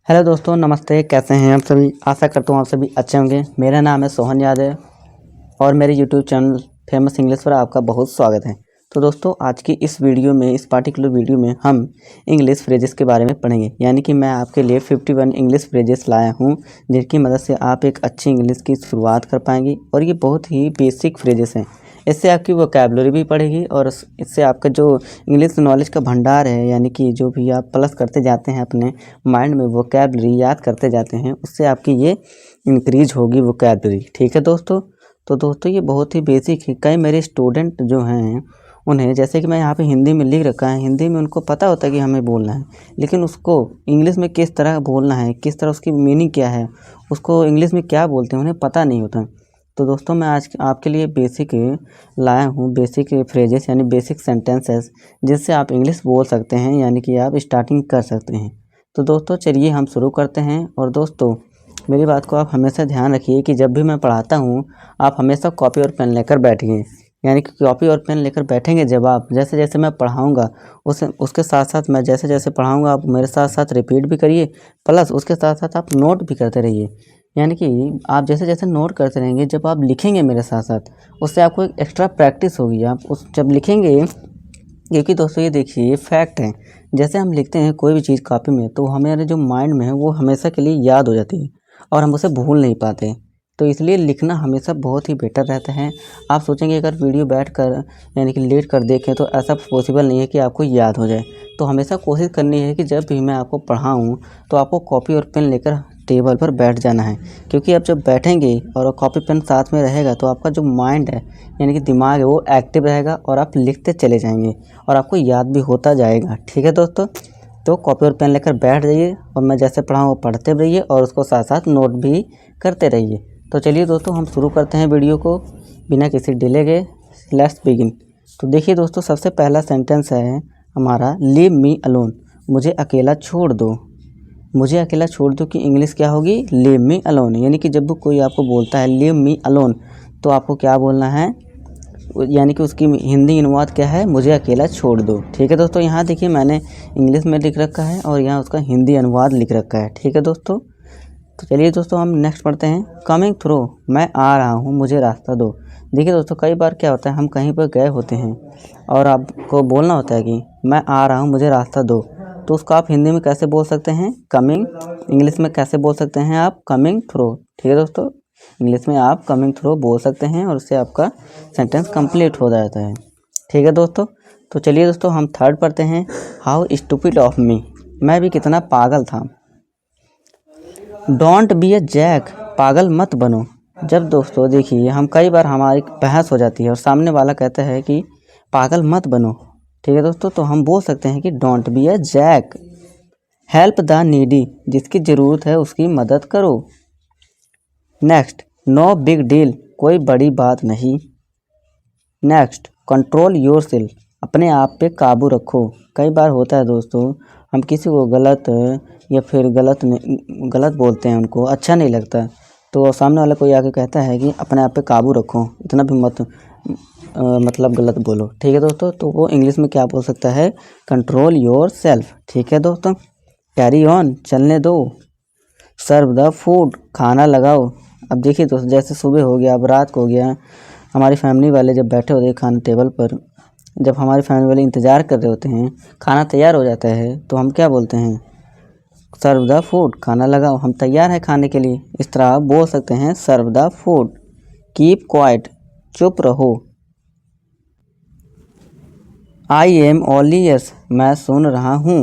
Hello दोस्तों, नमस्ते। कैसे हैं आप सभी? आशा करता हूँ आप सभी अच्छे होंगे। मेरा नाम है सोहन यादव और मेरे यूट्यूब चैनल फेमस इंग्लिश पर आपका बहुत स्वागत है। तो दोस्तों, आज की इस वीडियो में, इस पार्टिकुलर वीडियो में हम इंग्लिश फ्रेजेस के बारे में पढ़ेंगे। यानी कि मैं आपके लिए 51 इंग्लिश फ्रेजेस लाया हूँ, जिनकी मदद से आप एक अच्छी इंग्लिश की शुरुआत कर पाएंगे। और ये बहुत ही बेसिक फ्रेजेस हैं। इससे आपकी वोकैबुलरी भी बढ़ेगी और इससे आपका जो इंग्लिश नॉलेज का भंडार है, यानी कि जो भी आप प्लस करते जाते हैं अपने माइंड में, वोकैबुलरी याद करते जाते हैं, उससे आपकी ये इंक्रीज होगी वोकैबुलरी। ठीक है दोस्तों? तो दोस्तों, ये बहुत ही बेसिक है। कई मेरे स्टूडेंट जो हैं, उन्हें, जैसे कि मैं यहाँ पे हिंदी में लिख रखा है, हिंदी में उनको पता होता है कि हमें बोलना है, लेकिन उसको इंग्लिश में किस तरह बोलना है, किस तरह उसकी मीनिंग क्या है, उसको इंग्लिश में क्या बोलते हैं, उन्हें पता नहीं होता। तो दोस्तों, मैं आज आपके लिए बेसिक लाया हूँ, बेसिक फ्रेजेस यानी बेसिक सेंटेंसेस, जिससे आप इंग्लिश बोल सकते हैं, यानी कि आप स्टार्टिंग कर सकते हैं। तो दोस्तों, चलिए हम शुरू करते हैं। और दोस्तों, मेरी बात को आप हमेशा ध्यान रखिए कि जब भी मैं पढ़ाता हूँ, आप हमेशा कॉपी और पेन लेकर बैठिए। यानी कि कॉपी और पेन लेकर बैठेंगे जब आप, जैसे जैसे मैं पढ़ाऊँगा उसके साथ साथ, मैं जैसे जैसे पढ़ाऊँगा आप मेरे साथ साथ रिपीट भी करिए, प्लस उसके साथ साथ आप नोट भी करते रहिए। यानी कि आप जैसे जैसे नोट करते रहेंगे, जब आप लिखेंगे मेरे साथ साथ, उससे आपको एक एक्स्ट्रा प्रैक्टिस होगी। आप उस जब लिखेंगे, क्योंकि दोस्तों ये देखिए, ये फैक्ट है, जैसे हम लिखते हैं कोई भी चीज़ कॉपी में, तो हमारे जो माइंड में है वो हमेशा के लिए याद हो जाती है और हम उसे भूल नहीं पाते। तो इसलिए लिखना हमेशा बहुत ही बेटर रहता है। आप सोचेंगे अगर वीडियो बैठकर यानी कि लेट कर देखें तो ऐसा पॉसिबल नहीं है कि आपको याद हो जाए। तो हमेशा कोशिश करनी है कि जब भी मैं आपको पढ़ाऊँ तो आपको कॉपी और पेन लेकर टेबल पर बैठ जाना है। क्योंकि आप जब बैठेंगे और कॉपी पेन साथ में रहेगा, तो आपका जो माइंड है, यानी कि दिमाग है, वो एक्टिव रहेगा और आप लिखते चले जाएंगे और आपको याद भी होता जाएगा। ठीक है दोस्तों? तो कॉपी और पेन लेकर बैठ जाइए और मैं जैसे पढ़ाऊँ वो पढ़ते रहिए और उसको साथ साथ नोट भी करते रहिए। तो चलिए दोस्तों, हम शुरू करते हैं वीडियो को बिना किसी डिले के। Let's begin. तो देखिए दोस्तों, सबसे पहला सेंटेंस है हमारा, लीव मी अलोन। मुझे अकेला छोड़ दो। मुझे अकेला छोड़ दो की इंग्लिश क्या होगी? Leave me alone. यानी कि जब भी कोई आपको बोलता है लीव मी अलोन, तो आपको क्या बोलना है? यानी कि उसकी हिंदी अनुवाद क्या है? मुझे अकेला छोड़ दो। ठीक है दोस्तों? यहाँ देखिए, मैंने इंग्लिश में लिख रखा है और यहाँ उसका हिंदी अनुवाद लिख रखा है। ठीक है दोस्तों? तो चलिए दोस्तों, हम नेक्स्ट पढ़ते हैं। Coming through. मैं आ रहा हूँ, मुझे रास्ता दो। देखिए दोस्तों, कई बार क्या होता है, हम कहीं पर गए होते हैं और आपको बोलना होता है कि मैं आ रहा हूँ, मुझे रास्ता दो। तो उसको आप हिंदी में कैसे बोल सकते हैं? कमिंग। इंग्लिश में कैसे बोल सकते हैं आप? Coming through. ठीक है दोस्तों? इंग्लिश में आप कमिंग थ्रू बोल सकते हैं और उससे आपका सेंटेंस कंप्लीट हो जाता है। ठीक है दोस्तों? तो चलिए दोस्तों, हम थर्ड पढ़ते हैं। How stupid of me. मैं भी कितना पागल था। Don't be a jack. पागल मत बनो। जब दोस्तों देखिए, हम कई बार हमारी बहस हो जाती है और सामने वाला कहता है कि पागल मत बनो। ठीक है दोस्तों? तो हम बोल सकते हैं कि don't be a jack. Help the needy. जिसकी ज़रूरत है उसकी मदद करो। Next, no big deal. कोई बड़ी बात नहीं। Next, control your self. अपने आप पे काबू रखो। कई बार होता है दोस्तों, हम किसी को गलत या फिर गलत बोलते हैं, उनको अच्छा नहीं लगता, तो सामने वाला कोई आके कहता है कि अपने आप पे काबू रखो, इतना भी मत मतलब गलत बोलो। ठीक है दोस्तों? तो वो इंग्लिश में क्या बोल सकता है? Control your self. ठीक है दोस्तों? Carry on. चलने दो। Serve the food. खाना लगाओ। अब देखिए दोस्तों, जैसे सुबह हो गया, अब रात को हो गया, हमारी फैमिली वाले जब बैठे होते हैं खाना टेबल पर, जब हमारी फैमिली वाले इंतज़ार कर रहे होते हैं, खाना तैयार हो जाता है, तो हम क्या बोलते हैं? Serve the food. खाना लगाओ, हम तैयार हैं खाने के लिए। इस तरह आप बोल सकते हैं, serve the food. Keep quiet. चुप रहो। I am all ears. मैं सुन रहा हूँ।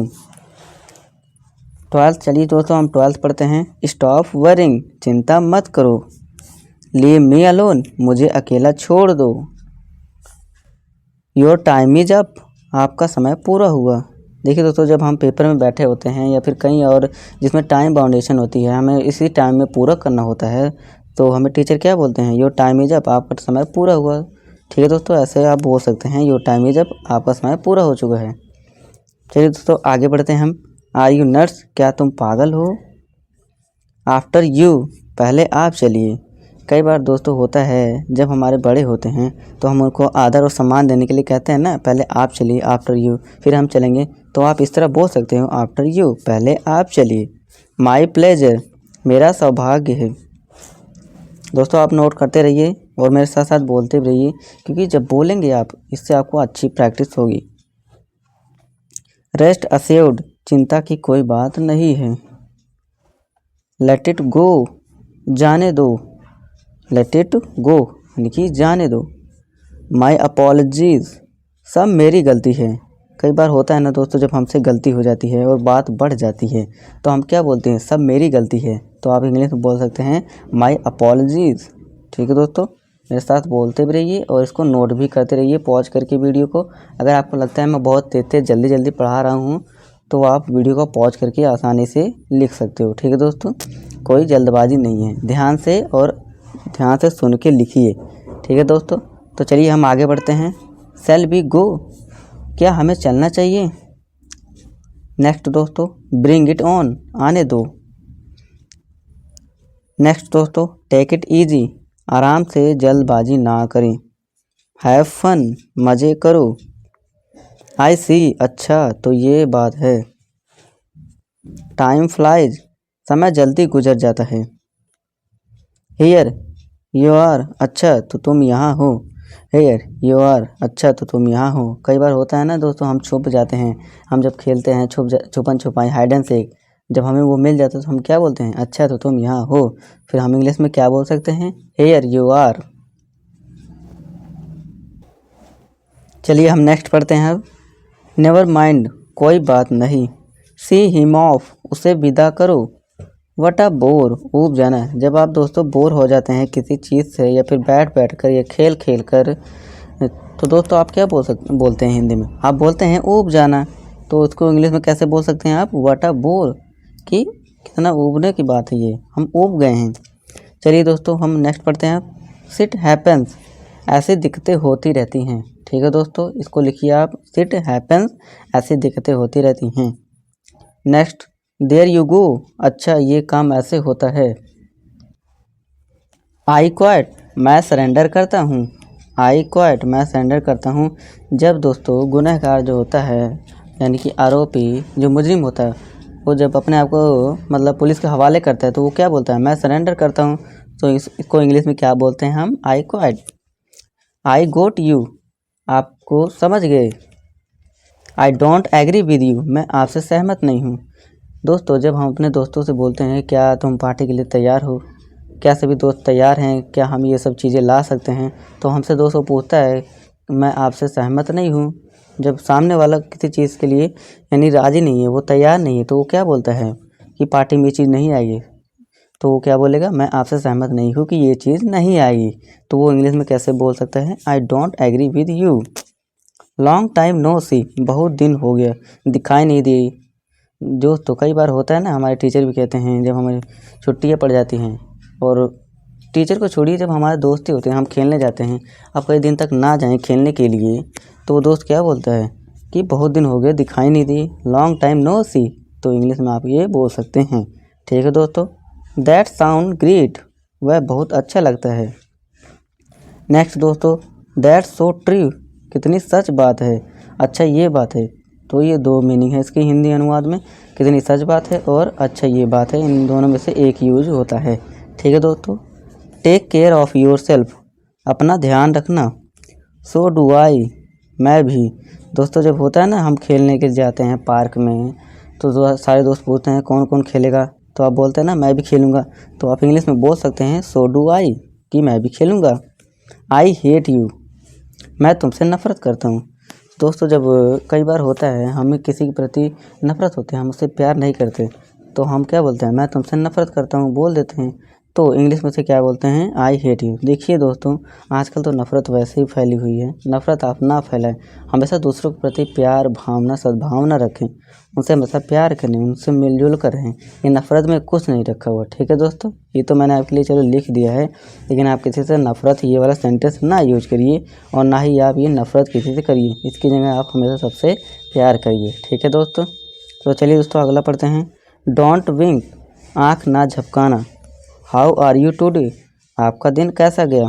12th। चलिए दोस्तों, हम 12th पढ़ते हैं। Stop worrying. चिंता मत करो। Leave me alone. मुझे अकेला छोड़ दो। Your time is up. आपका समय पूरा हुआ। देखिए दोस्तों, जब हम पेपर में बैठे होते हैं या फिर कहीं और जिसमें टाइम बाउंडेशन होती है, हमें इसी टाइम में पूरा करना होता है, तो हमें टीचर क्या बोलते हैं? Your time is up. आपका समय पूरा हुआ। ठीक है दोस्तों? ऐसे आप बोल सकते हैं, योर टाइम इज अप। आपका समय पूरा हो चुका है। चलिए दोस्तों, आगे बढ़ते हैं हम। Are you nuts. क्या तुम पागल हो? After you. पहले आप चलिए। कई बार दोस्तों होता है, जब हमारे बड़े होते हैं तो हम उनको आदर और सम्मान देने के लिए कहते हैं ना, पहले आप चलिए, आफ्टर यू, फिर हम चलेंगे। तो आप इस तरह बोल सकते हो, आफ्टर यू। पहले आप चलिए। माई प्लेजर, मेरा सौभाग्य है। दोस्तों आप नोट करते रहिए और मेरे साथ साथ बोलते भी रहिए, क्योंकि जब बोलेंगे आप, इससे आपको अच्छी प्रैक्टिस होगी। रेस्ट अश्योर्ड, चिंता की कोई बात नहीं है। लेट इट गो, जाने दो। लेट इट गो यानी कि जाने दो। माई अपॉलजीज, सब मेरी गलती है। कई बार होता है ना दोस्तों, जब हमसे गलती हो जाती है और बात बढ़ जाती है तो हम क्या बोलते हैं, सब मेरी गलती है। तो आप इंग्लिश में बोल सकते हैं माई अपॉलजीज। ठीक है दोस्तों, मेरे साथ बोलते भी रहिए और इसको नोट भी करते रहिए पॉज करके वीडियो को। अगर आपको लगता है मैं बहुत तेज जल्दी जल्दी पढ़ा रहा हूँ तो आप वीडियो को पॉज करके आसानी से लिख सकते हो। ठीक है दोस्तों, कोई जल्दबाजी नहीं है, ध्यान से सुन के लिखिए। ठीक है दोस्तों, तो चलिए हम आगे बढ़ते हैं। शैल वी गो, क्या हमें चलना चाहिए। नेक्स्ट दोस्तों, ब्रिंग इट ऑन, आने दो। नेक्स्ट दोस्तों, टेक इट ईजी, आराम से जल्दबाजी ना करें। हैव फन, मज़े करो। आई सी, अच्छा तो ये बात है। टाइम फ्लाइज, समय जल्दी गुजर जाता है। हियर यू आर, अच्छा तो तुम यहाँ हो। हेयर यू आर, अच्छा तो तुम यहाँ हो। कई बार होता है ना दोस्तों, हम छुप जाते हैं, हम जब खेलते हैं छुपन छुपाई, हाइड एंड सीक, जब हमें वो मिल जाता है तो हम क्या बोलते हैं, अच्छा तो तुम यहाँ हो। फिर हम इंग्लिश में क्या बोल सकते हैं, हेयर यू आर। चलिए हम नेक्स्ट पढ़ते हैं अब। नेवर माइंड, कोई बात नहीं। सी हिम ऑफ, उसे विदा करो। वट आ बोर, ऊब जाना। जब आप दोस्तों बोर हो जाते हैं किसी चीज़ से, या फिर बैठ कर या खेल कर, तो दोस्तों आप क्या बोलते हैं हिंदी में, आप बोलते हैं ऊब जाना। तो उसको इंग्लिश में कैसे बोल सकते हैं आप, वट आ बोर, कि कितना ऊबने की बात है, ये हम ऊब गए हैं। चलिए दोस्तों हम नेक्स्ट पढ़ते हैं आप। सिट हैपन्स, ऐसी दिक्कतें होती रहती हैं। ठीक है दोस्तों, इसको लिखिए आप, सिट हैपन्स, ऐसी दिक्कतें होती रहती हैं। नेक्स्ट, देयर यू गो, अच्छा ये काम ऐसे होता है। आई क्वाइट, मैं सरेंडर करता हूँ। आई क्वाइट, मैं सरेंडर करता हूँ। जब दोस्तों गुनहगार जो होता है, यानी कि आरोपी जो मुजरिम होता है, वो जब अपने आप को मतलब पुलिस के हवाले करता है तो वो क्या बोलता है, मैं सरेंडर करता हूँ। तो इसको इंग्लिश में क्या बोलते हैं हम, I quite. I goat you, आपको समझ गए। I don't agree with you, मैं आपसे सहमत नहीं हूँ। दोस्तों जब हम अपने दोस्तों से बोलते हैं क्या तुम पार्टी के लिए तैयार हो, क्या सभी दोस्त तैयार हैं, क्या हम ये सब चीज़ें ला सकते हैं, तो हमसे दोस्तों पूछता है मैं आपसे सहमत नहीं हूँ। जब सामने वाला किसी चीज़ के लिए यानी राज़ी नहीं है, वो तैयार नहीं है, तो वो क्या बोलता है कि पार्टी में ये चीज़ नहीं आएगी, तो वो क्या बोलेगा, मैं आपसे सहमत नहीं हूँ कि ये चीज़ नहीं आएगी। तो वो इंग्लिश में कैसे बोल सकता है, I don't agree with you. Long time no see, बहुत दिन हो गया, दिखाई नहीं दी। जो तो कई बार होता है ना, हमारे टीचर भी कहते हैं जब हमें छुट्टियाँ पड़ जाती हैं, और टीचर को छोड़िए जब हमारे दोस्त ही होते हैं, हम खेलने जाते हैं, अब कई दिन तक ना जाएं खेलने के लिए, तो वो दोस्त क्या बोलता है कि बहुत दिन हो गए, दिखाई नहीं दी, लॉन्ग टाइम नो सी। तो इंग्लिश में आप ये बोल सकते हैं। ठीक है दोस्तों, दैट साउंड ग्रेट, वह बहुत अच्छा लगता है। नेक्स्ट दोस्तों, दैट्स सो ट्रू, कितनी सच बात है, अच्छा ये बात है। तो ये दो मीनिंग है इसकी हिंदी अनुवाद में, कितनी सच बात है और अच्छा ये बात है, इन दोनों में से एक यूज होता है। ठीक है दोस्तों, take care of your self, अपना ध्यान रखना। सो डू आई, मैं भी। दोस्तों जब होता है ना, हम खेलने के जाते हैं पार्क में, तो सारे दोस्त पूछते हैं कौन कौन खेलेगा, तो आप बोलते हैं ना मैं भी खेलूँगा। तो आप इंग्लिश में बोल सकते हैं सो डू आई, कि मैं भी खेलूँगा। आई हेट यू, मैं तुमसे नफ़रत करता हूँ। दोस्तों जब कई बार होता है हमें किसी के प्रति नफ़रत होती है, हम उससे प्यार नहीं करते, तो हम क्या बोलते हैं, मैं तुमसे नफ़रत करता हूँ, बोल देते हैं। तो इंग्लिश में से क्या बोलते हैं, आई हेट यू। देखिए दोस्तों, आजकल तो नफ़रत वैसे ही फैली हुई है, नफ़रत आप ना फैलाएं, हमेशा दूसरों के प्रति प्यार भावना सद्भावना रखें, उनसे हमेशा प्यार करें, उनसे मिलजुल कर रहें। ये नफ़रत में कुछ नहीं रखा हुआ। ठीक है दोस्तों, ये तो मैंने आपके लिए चलो लिख दिया है, लेकिन आप किसी से नफ़रत ये वाला सेंटेंस ना यूज करिए, और ना ही आप ये नफ़रत किसी से करिए, इसकी जगह आप हमेशा सबसे प्यार करिए। ठीक है दोस्तों, तो चलिए दोस्तों अगला पढ़ते हैं। डोंट विंक, आँख ना झपकाना। हाउ आर यू टुडे, आपका दिन कैसा गया।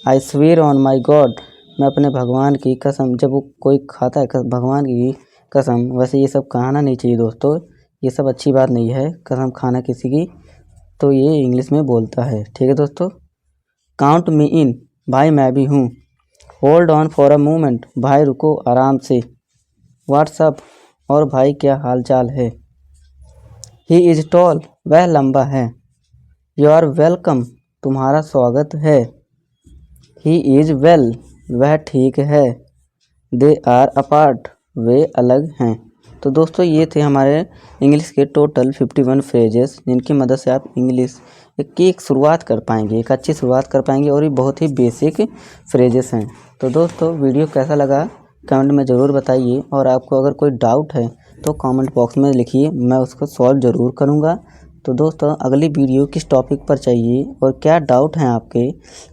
I swear on my God, मैं अपने भगवान की कसम। जब वो कोई खाता है भगवान की कसम, वैसे ये सब कहना नहीं चाहिए दोस्तों, ये सब अच्छी बात नहीं है। कसम खाना किसी की तो ये इंग्लिश में बोलता है, ठीक है दोस्तों। काउंट मी इन, भाई मैं भी हूँ। Hold on for a moment, भाई रुको आराम से। व्हाट्सअप, और भाई क्या हाल चाल है। ही इज़ टॉल, वह लंबा है। यू आर वेलकम, तुम्हारा स्वागत है। ही इज़ वेल, वह ठीक है। दे आर अपार्ट, वे अलग हैं। तो दोस्तों ये थे हमारे इंग्लिश के टोटल 51 फ्रेजेस, जिनकी मदद से आप इंग्लिश की एक शुरुआत कर पाएंगे, एक अच्छी शुरुआत कर पाएंगे, और ये बहुत ही बेसिक फ्रेजेस हैं। तो दोस्तों वीडियो कैसा लगा कमेंट में ज़रूर बताइए, और आपको अगर कोई डाउट है तो कमेंट बॉक्स में लिखिए, मैं उसको सॉल्व ज़रूर करूँगा। तो दोस्तों अगली वीडियो किस टॉपिक पर चाहिए और क्या डाउट हैं आपके,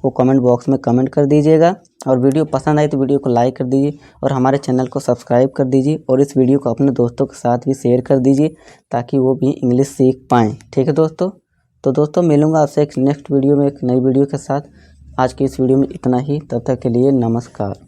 वो कमेंट बॉक्स में कमेंट कर दीजिएगा। और वीडियो पसंद आई तो वीडियो को लाइक कर दीजिए, और हमारे चैनल को सब्सक्राइब कर दीजिए, और इस वीडियो को अपने दोस्तों के साथ भी शेयर कर दीजिए ताकि वो भी इंग्लिश सीख पाएँ, ठीक है दोस्तों। तो दोस्तों मिलूँगा आपसे एक नेक्स्ट वीडियो में, एक नई वीडियो के साथ। आज की इस वीडियो में इतना ही, तब तक के लिए नमस्कार।